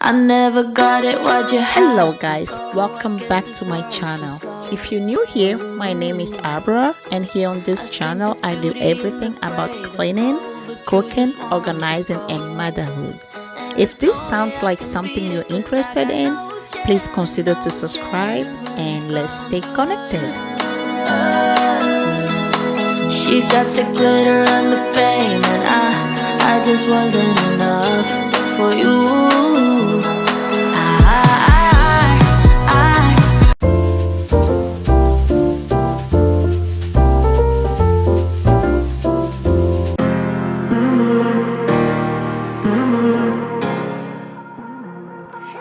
I never got it, why'd you have Hello guys, welcome back to my channel. If you're new here, my name is Abra, and here on this channel I do everything about cleaning, cooking, organizing and motherhood. If this sounds like something you're interested in, please consider to subscribe and let's stay connected. She got the glitter and the fame, and I just wasn't enough for you.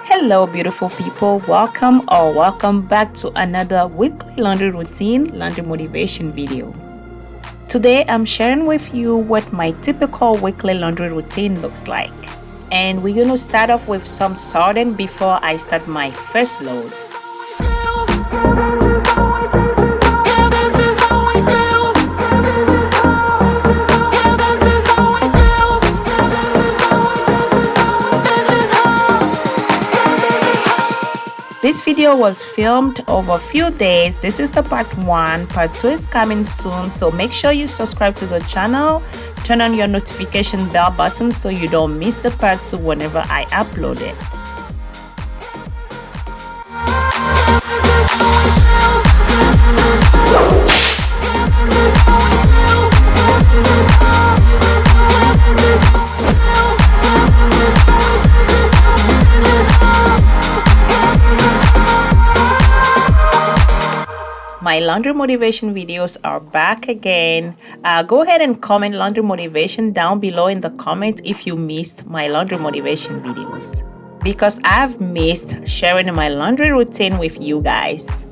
Hello beautiful people, welcome back to another weekly laundry routine laundry motivation video. Today I'm sharing with you what my typical weekly laundry routine looks like, and we're going to start off with some sorting before I start my first load. This video was filmed over a few days. This is the part 1. Part 2 is coming soon, so make sure you subscribe to the channel, turn on your notification bell button so you don't miss the part 2 whenever I upload it. My laundry motivation videos are back again. Go ahead and comment laundry motivation down below in the comment if you missed my laundry motivation videos, because I've missed sharing my laundry routine with you guys.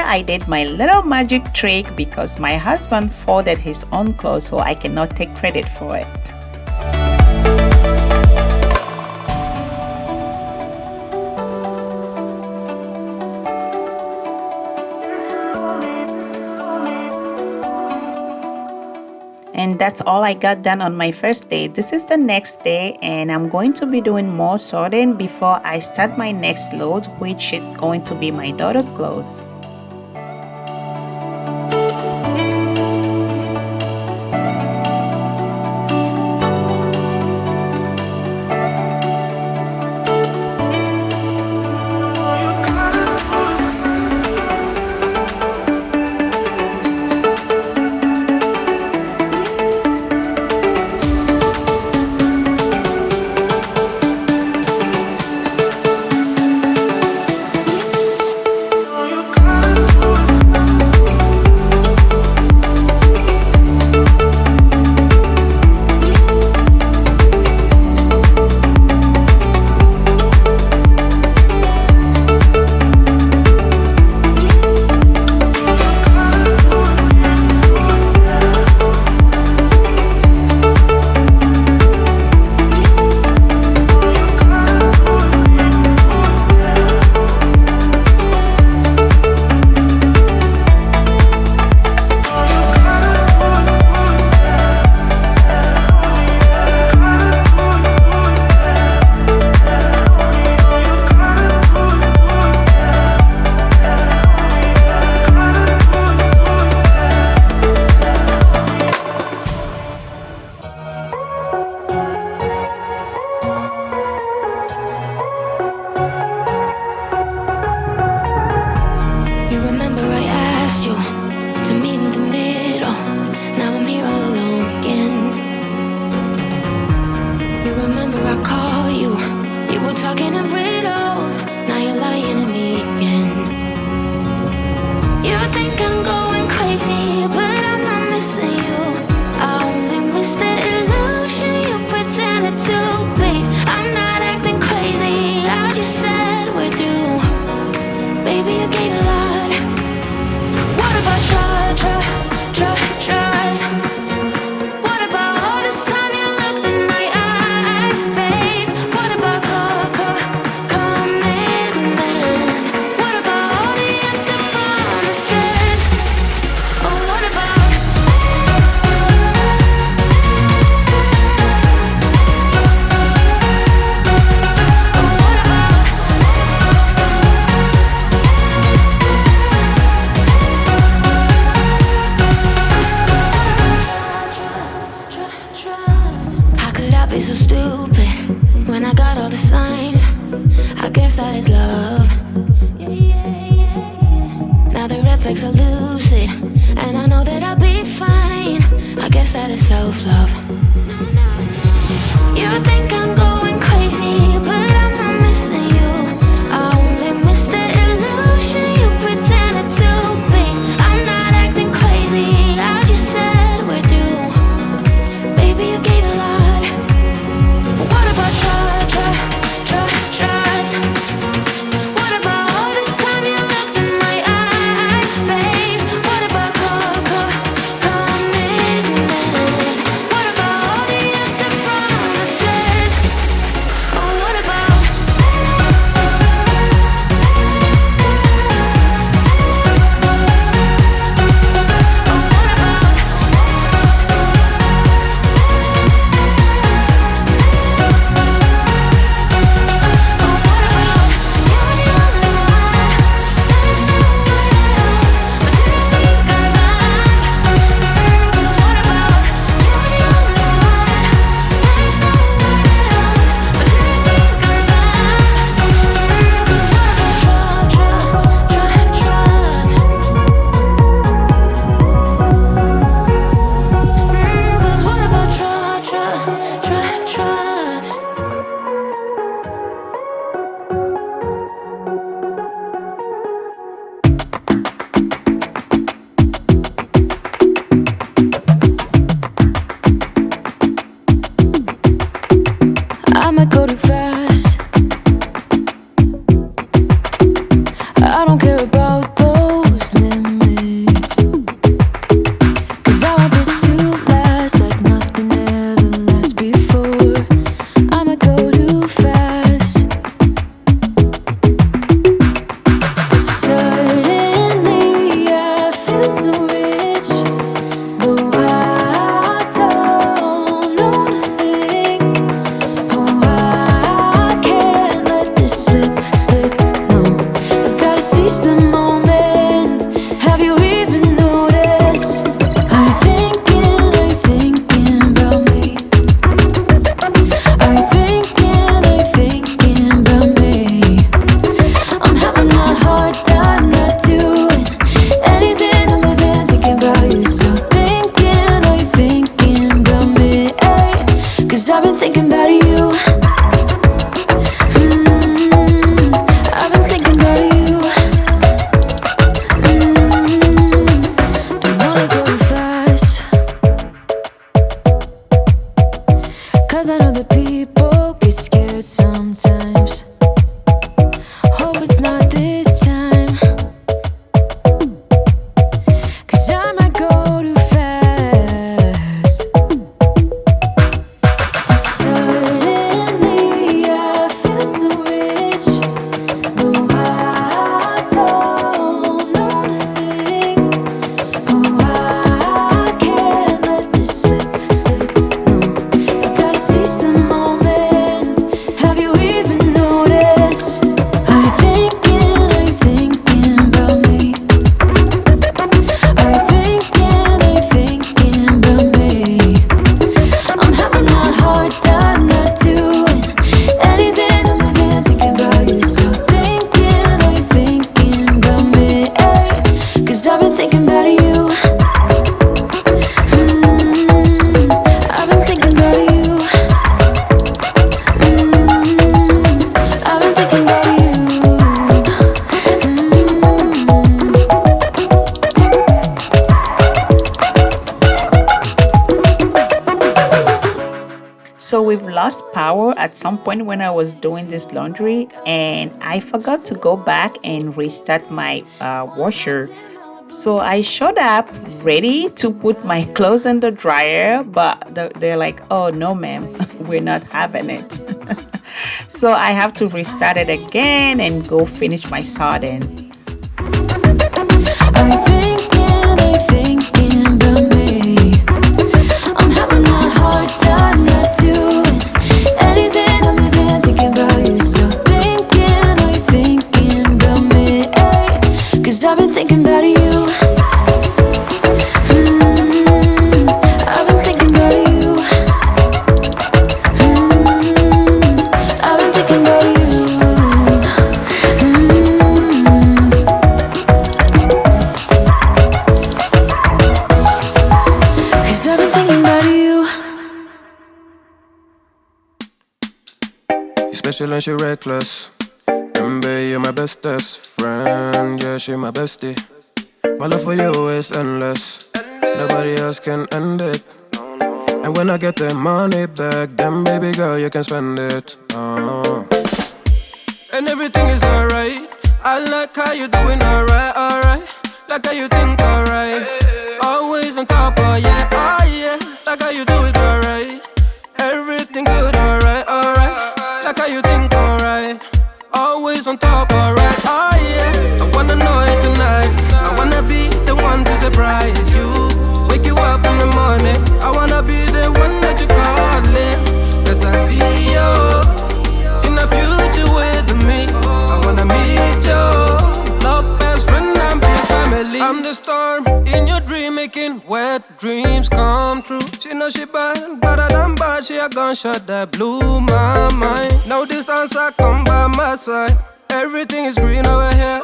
I did my little magic trick because my husband folded his own clothes, so I cannot take credit for it. And that's all I got done on my first day. This is the next day, and I'm going to be doing more sorting before I start my next load, which is going to be my daughter's clothes. 'cause I know that people get scared sometimes. Hope it's not this time, 'cause I might go too fast. Suddenly I feel so rich, though I don't know the thing. Oh, I can't let this slip, no. You gotta seize the moment. Have you even noticed? Are you thinking about me? Are you thinking about me? I'm having a hard time not doing anything other than thinking about you. So are you thinking about me? 'Cause I've been thinking about you. I've been thinking about you. I've been thinking about you. So we've lost power at some point when I was doing this laundry, and I forgot to go back and restart my washer. So I showed up ready to put my clothes in the dryer, but they're like, oh no ma'am, we're not having it. So I have to restart it again and go finish my sorting. Are you thinking about me? I'm having a hard time not doing anything other than thinking about you. So are you thinking about me? 'Cause I've been thinking about you. I've been thinking about you. I've been thinking about you. Cause I've been thinking about you. You special and she reckless. Remember, you're my bestest friend. Yeah, she my bestie. My love for you is endless. Nobody else can end it. And when I get the money back, then baby girl, you can spend it. And everything is alright. I like how you doing alright, alright. Like how you think alright. Always on top, oh yeah, oh yeah. Like how you do it alright. Everything good, alright, alright. Like how you think alright. Always on top, alright, oh yeah. I wanna know it tonight. I wanna be the one to surprise you. Wake you up in the morning. I wanna be the one that you calling. 'Cause I see you in the future with me. I wanna meet you. Love best friend and be family. I'm the storm in your dream, making wet dreams come true. She know she bad, better than bad. She a gunshot that blew my mind. No distance, I come by my side. Everything is green over here.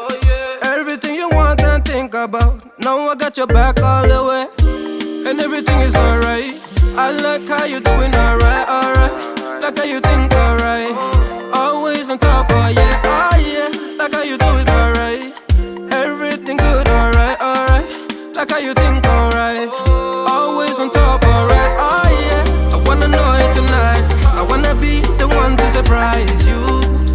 Everything you want and think about. Now I got your back all the way. And everything is alright. I like how you doing alright, alright. Like how you think alright. Always on top, oh yeah, oh yeah. Like how you do it alright. Everything good, alright, alright. Like how you think alright. Always on top, alright, oh yeah. I wanna know it tonight. I wanna be the one to surprise you.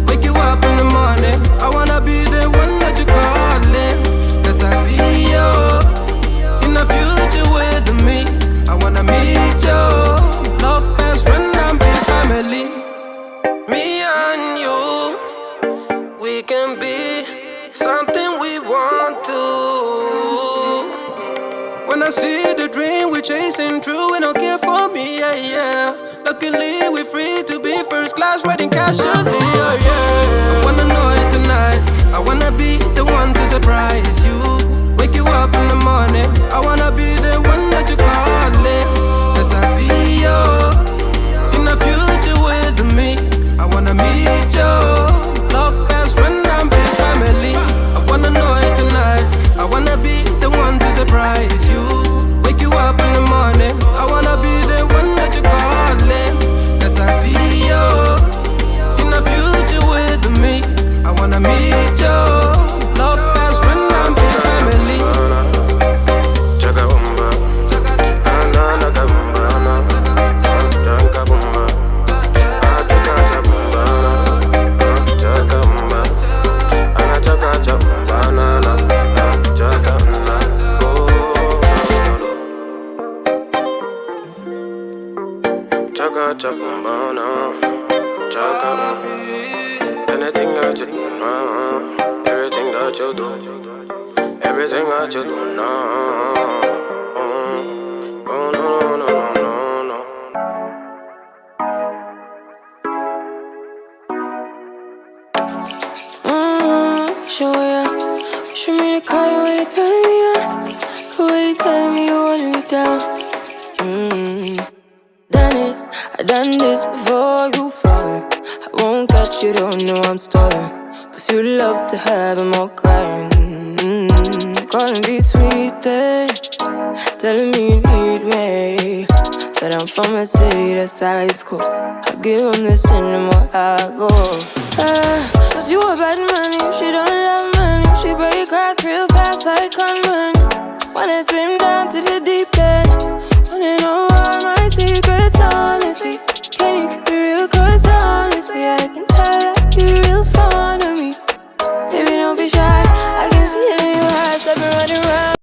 Wake you up in the morning. I wanna be the one that you calling. 'Cause I see you in the future with me. I wanna meet you. Love best friend and be family. Me and you, we can be something we want to. When I see the dream we're chasing true, and don't care for me, yeah, yeah. Luckily we're free to be first class, wedding casually, oh yeah. I wanna know it tonight. I wanna be the one to surprise you. Wake you up in the morning. I wanna be the one that you calling. 'Cause I see you in the future with me. I wanna meet you. Love best friend and be family. I wanna know it tonight. I wanna be the one to surprise you. Wake you up in the morning. I wanna be the one that you calling. 'Cause I see you in the future with me. Jaga chapumana, jaga. Anything that you do now, everything that you do, everything that you do now. Oh no no no no no. Show ya. Wish me to call you when you turn me on. The way you tell me you want me down. Done it, I done this before you falling. I won't catch you, don't know I'm stalling. Cause you love to have them all crying. Calling me sweet, telling me you need me. But I'm from a city that's high school. I give them this and the more I go. Cause you a bad man, she don't love money. She break grass real fast like conman. Wanna swim down to the deep end. Wanna know all my secrets, honestly. Can you keep it real? Cause honestly, I can tell that you're real fond of me. Baby, don't be shy, I can see it